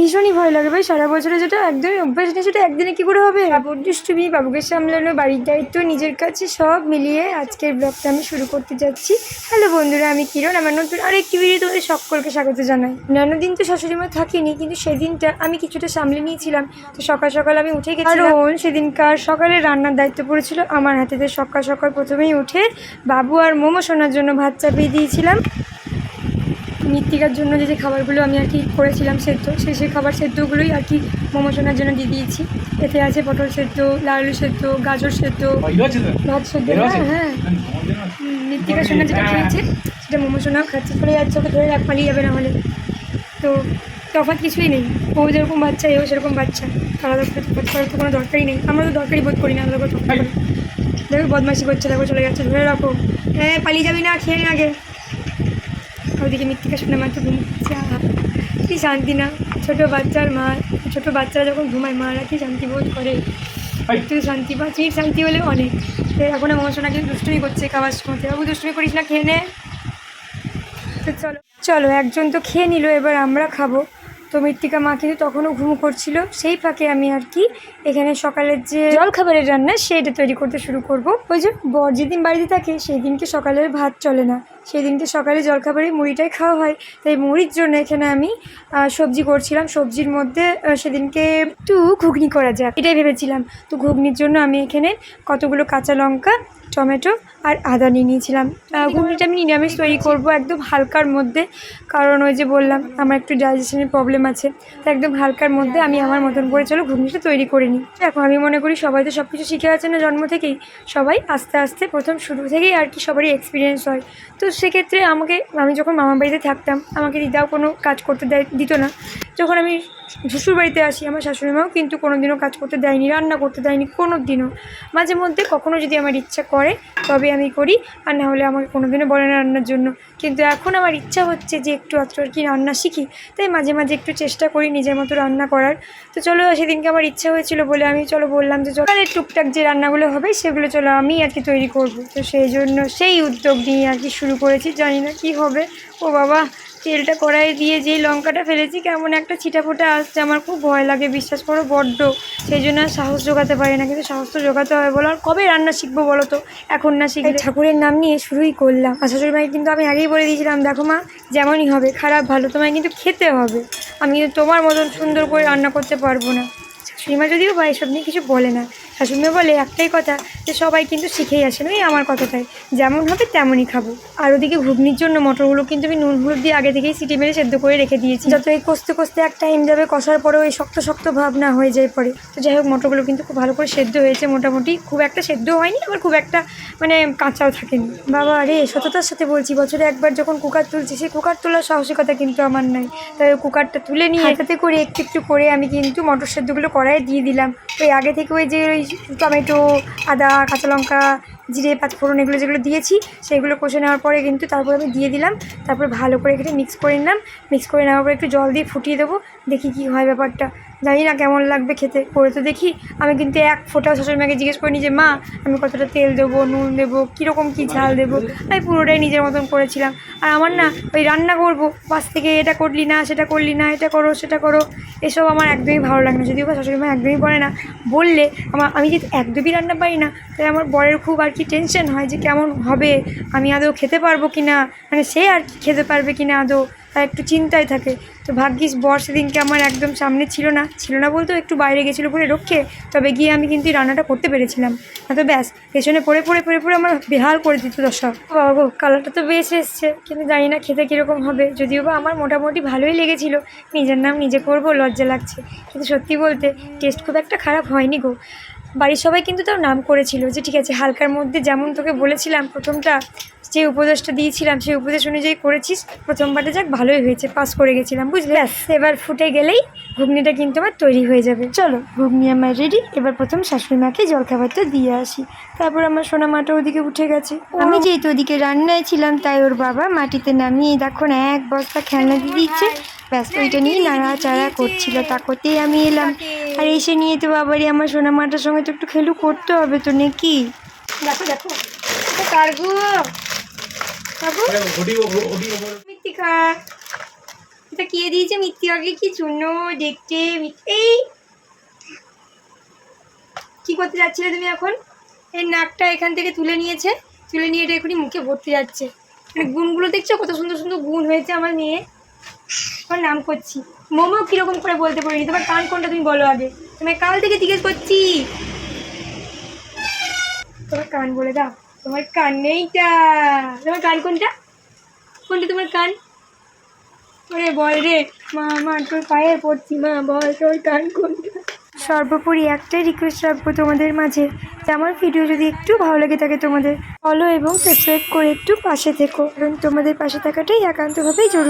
ভীষণই ভয় লাগে ভাই, সারা বছরে যেটা একদমই অভ্যাস নেই সেটা একদিনে কী করে হবে। বাবুর দুষ্টুমি, বাবুকে সামলানো, বাড়ির দায়িত্ব, নিজের কাছে সব মিলিয়ে আজকের ব্লগটা আমি শুরু করতে যাচ্ছি। হ্যালো বন্ধুরা, আমি কিরণ, আমার নতুন আরেকটি ভিডিও তোমাদের সকলকে স্বাগত জানাই। অন্যান্য দিন তো শাশুড়িমা থাকিনি, কিন্তু সেদিনটা আমি কিছুটা সামলে নিয়েছিলাম। তো সকাল সকাল আমি উঠে গেছিলাম, কারণ সেদিনকার সকালে রান্নার দায়িত্ব পড়েছিল আমার হাতে। সকাল সকাল প্রথমেই উঠে বাবু আর মোমো শোনার জন্য ভাত চাপিয়ে দিয়েছিলাম। মৃত্তিকার জন্য যে খাবারগুলো আমি আর কি করেছিলাম সেদ্ধ, সেই খাবার সেদ্ধগুলোই আর কি মোমো শোনার জন্য দিয়ে দিয়েছি। এতে আছে পটল সেদ্ধ, লাল আলু সেদ্ধ, গাজর সেদ্ধ, ভাত সেদ্ধ। হ্যাঁ, মৃত্তিকা সোনা যেটা খেয়েছে সেটা মোমো সোনাও খাচ্ছে। ফলে যাচ্ছে, ওকে ধরে রাখ, পালিয়ে যাবে না হলে। তো তফাৎ কিছুই নেই, ও যেরকম বাচ্চা এও সেরকম বাচ্চা, আলাদা করে তফাৎ করার তো কোনো দরকারই নেই। আমরা তো দরকারই বোধ করি না আলাদা করে তফাৎ করে। দেখো বদমাইশি করছে, দেখো চলে যাচ্ছে, ধরে রাখো। হ্যাঁ, পালিয়ে যাবি না, খেয়ে নে আগে। ওইদিকে মৃত্তিকা শুনে মাত্র ঘুমছে, কি শান্তি না। ছোটো বাচ্চার মা, ছোটো বাচ্চারা যখন ঘুমায় মারা কি শান্তি বোধ করে। একটু শান্তি বা চির শান্তি হলে অনেক। এখন আমার সোনা কিন্তু দুষ্টুমি করছে খাবার সময়। বাবু দুষ্টুমি করিস না, খেয়ে নে। তো চলো চলো, একজন তো খেয়ে নিল, এবার আমরা খাবো। তো মৃত্তিকা মা কিন্তু তখনও ঘুম করছিল। সেই ফাঁকে আমি আর কি এখানে সকালের যে জলখাবারের রান্না সেইটা তৈরি করতে শুরু করব। ওই যে বর যেদিন বাড়িতে থাকে সেই দিনকে সকালের ভাত চলে না, সেই দিনকে সকালে জলখাবারে মুড়িটাই খাওয়া হয়। তাই মুড়ির জন্য এখানে আমি সবজি করছিলাম। সবজির মধ্যে সেদিনকে একটু ঘুগনি করা যাক এটাই ভেবেছিলাম। তো ঘুগনির জন্য আমি এখানে কতগুলো কাঁচা লঙ্কা, টমেটো আর আদা নিয়ে নিয়েছিলাম। ঘুগনিটা আমি নিরামিষ তৈরি করব, একদম হালকার মধ্যে, কারণ ওই যে বললাম আমার একটু ডাইজেশনের প্রবলেম আছে। তো একদম হালকার মধ্যে আমি আমার মতন করে চলো ঘুগনিটা তৈরি করে নিই। এখন আমি মনে করি সবাই তো সব কিছু শিখে আছে না জন্ম থেকেই, সবাই আস্তে আস্তে প্রথম শুরু থেকেই আর কি সবারই এক্সপিরিয়েন্স হয়। তো সেক্ষেত্রে আমি যখন মামার বাড়িতে থাকতাম আমাকে দিদাও কোনো কাজ করতে দিত না। যখন আমি শ্বশুর বাড়িতে আসি আমার শাশুড়িমাও কিন্তু কোনো দিনও কাজ করতে দেয়নি, রান্না করতে দেয়নি কোনো দিনও। মাঝে মধ্যে কখনও যদি আমার ইচ্ছা করে তবে আমি করি, আর না হলে আমাকে কোনো দিনও বলে না রান্নার জন্য। কিন্তু এখন আমার ইচ্ছা হচ্ছে যে একটু আর কি রান্না শিখি, তাই মাঝে মাঝে একটু চেষ্টা করি নিজের মতো রান্না করার। তো চলো, সেদিনকে আমার ইচ্ছা হয়েছিল বলে আমি বললাম যে সকালে টুকটাক যে রান্নাগুলো হবে সেগুলো চলো আমি আর কি তৈরি করব। তো সেই জন্য সেই উদ্যোগ নিয়ে আর কি শুরু করেছি। জানি না কি হবে। ও বাবা, তেলটা কড়াইয়ে দিয়ে যেই লঙ্কাটা ফেলেছি কেমন একটা ছিটাফোটা আসছে, আমার খুব ভয় লাগে বিশ্বাস করো, বড্ড। সেই জন্য আর সাহস জোগাতে পারি না, কিন্তু সাহস তো জোগাতে হবে বলো। আর কবে রান্না শিখবো বলো তো, এখন না শিখলে। ঠাকুরের নাম নিয়ে শুরুই করলাম। আর শাশুড়ি মাকে কিন্তু আমি আগেই বলে দিয়েছিলাম, দেখো মা যেমনই হবে খারাপ ভালো তোমায় কিন্তু খেতে হবে, আমি কিন্তু তোমার মতন সুন্দর করে রান্না করতে পারবো না। শাশুড়িমা যদিও বা এসব নিয়ে কিছু বলে না, শাশুড়িমা বলে একটাই কথা যে সবাই কিন্তু শিখেই আসে না, এই আমার কথাটাই, যেমন হবে তেমনই খাবো। আর ওদিকে ঘুগনির জন্য মটরগুলো কিন্তু আমি নুন হলুদ দিয়ে আগে থেকেই সিটি মেরে সেদ্ধ করে রেখে দিয়েছি, যত এই কষতে কষতে এক টাইম যাবে, কষার পরেও এই শক্ত শক্ত ভাব না হয়ে যায় পরে। তো যাই হোক, মটরগুলো কিন্তু খুব ভালো করে সেদ্ধ হয়েছে মোটামুটি, খুব একটা সেদ্ধ হয়নি আবার খুব একটা মানে কাঁচাও থাকেনি। বাবা রে, সততার সাথে বলছি, বছরে একবার যখন কুকার তুলছি সেই কুকার তোলার সাহসিকতা কিন্তু আমার নাই। তাই কুকারটা তুলে নিয়ে হাতাতে করে একটু একটু করে আমি কিন্তু মটর সেদ্ধগুলো কড়াইয়ে দিয়ে দিলাম। ওই আগে থেকে ওই যে ওই টমেটো, আদা, কাঁচা লঙ্কা, জিরে, পাঁচফোড়ন এগুলো যেগুলো দিয়েছি সেগুলো কষে নেওয়ার পরে কিন্তু তারপর আমি দিয়ে দিলাম। তারপর ভালো করে এখানে মিক্স করে নিলাম। মিক্স করে নেওয়ার পরে একটু জল দিয়ে ফুটিয়ে দেবো, দেখি কি হয় ব্যাপারটা। জানি না কেমন লাগবে খেতে, করে তো দেখি। আমি কিন্তু এক ফোঁটাও শাশুড়িমাকে জিজ্ঞেস করিনি যে মা আমি কতটা তেল দেবো, নুন দেবো, কীরকম কী ঝাল দেবো। আমি পুরোটাই নিজের মতন করেছিলাম। আর আমার না ওই রান্না করবো পাশ থেকে এটা করলি না, সেটা করলি না, এটা করো সেটা করো, এসব আমার একদমই ভালো লাগে না। যদিও বা শাশুড়িমা একদমই বলে না, বললে আমি যদি একদমই রান্না পারি না তাই আমার বরের খুব আর কি টেনশন হয় যে কেমন হবে, আমি আদৌ খেতে পারবো কি না, মানে সে আর কি খেতে পারবে কি না আদৌ, তার একটু চিন্তায় থাকে। তো ভাগ্যিস বর সেদিনকে আমার একদম সামনে ছিল না বলতেও একটু বাইরে গেছিলো বলে রক্ষে, তবে গিয়ে আমি কিন্তু এই রান্নাটা করতে পেরেছিলাম। না তো ব্যাস পেছনে পড়ে আমার বেহাল করে দিত দশা। বাবা গো, কালারটা তো বেশ এসছে, কিন্তু জানি না খেতে কীরকম হবে। যদিও বা আমার মোটামুটি ভালোই লেগেছিল, নিজের নাম নিজে করবো লজ্জা লাগছে, কিন্তু সত্যি বলতে টেস্ট খুব একটা খারাপ হয়নি গো। বাড়ির সবাই কিন্তু তাও নাম করেছিল যে ঠিক আছে হালকার মধ্যে, যেমন তোকে বলেছিলাম প্রথমটা যে উপদেশটা দিয়েছিলাম সেই উপদেশ অনুযায়ী করেছিস, প্রথমবারে যাক ভালোই হয়েছে, পাস করে গেছিলাম বুঝলে। এবার ফুটে গেলেই ঘুগনিটা কিন্তু আমার তৈরি হয়ে যাবে। চলো ঘুগনি আমার রেডি। এবার প্রথম শাশুড়ি মাকে জলখাবারটা দিয়ে আসি, তারপর আমার সোনা মাটা ওদিকে উঠে গেছে। আমি যেহেতু ওদিকে রান্নায় ছিলাম তাই ওর বাবা মাটিতে নামিয়ে দেখো না এক বস্তা খেলনা দিয়ে দিচ্ছে, ব্যস্ত ওইটা নিয়ে নাড়াচাড়া করছিল, তা করতেই আমি এলাম। আর এসে নিয়ে তো বাবারই আমার সোনা মাটার সঙ্গে তো একটু খেলু করতে হবে তো নাকি। দেখো দেখো মৃত্তিকা এটা কে দিয়েছে মিথ্যি আগে কি চূর্ণ দেখতে এই কি করতে যাচ্ছিলে তুমি এখন? এই নাকটা এখান থেকে তুলে নিয়েছে, তুলে নিয়ে এটা এখনই মুখে ভরতে যাচ্ছে। মানে গুণগুলো দেখছো কত সুন্দর সুন্দর গুণ হয়েছে আমার মেয়ে। আমার নাম করছি মোমো কীরকম করে বলতে পারিনি। তোমার কান কোনটা তুমি বলো আগে, তোমার কাল থেকে জিজ্ঞেস করছি। তোমার কান বলে দাও, তোমার কান নেইটা। তোমার কান কোনটা, কোনটা তোমার কান? ওরে বল রে মা, মা তোর পায়ে পড়ছি মা, বল তোর কান কোনটা। সর্বোপরি একটাই রিকোয়েস্ট রাখবো তোমাদের মাঝে, যে আমার ভিডিও যদি একটু ভালো লাগে থাকে তোমাদের ফলো এবং সাবস্ক্রাইব করে একটু পাশে থেকো, কারণ তোমাদের পাশে থাকাটাই একান্তভাবেই জরুরি।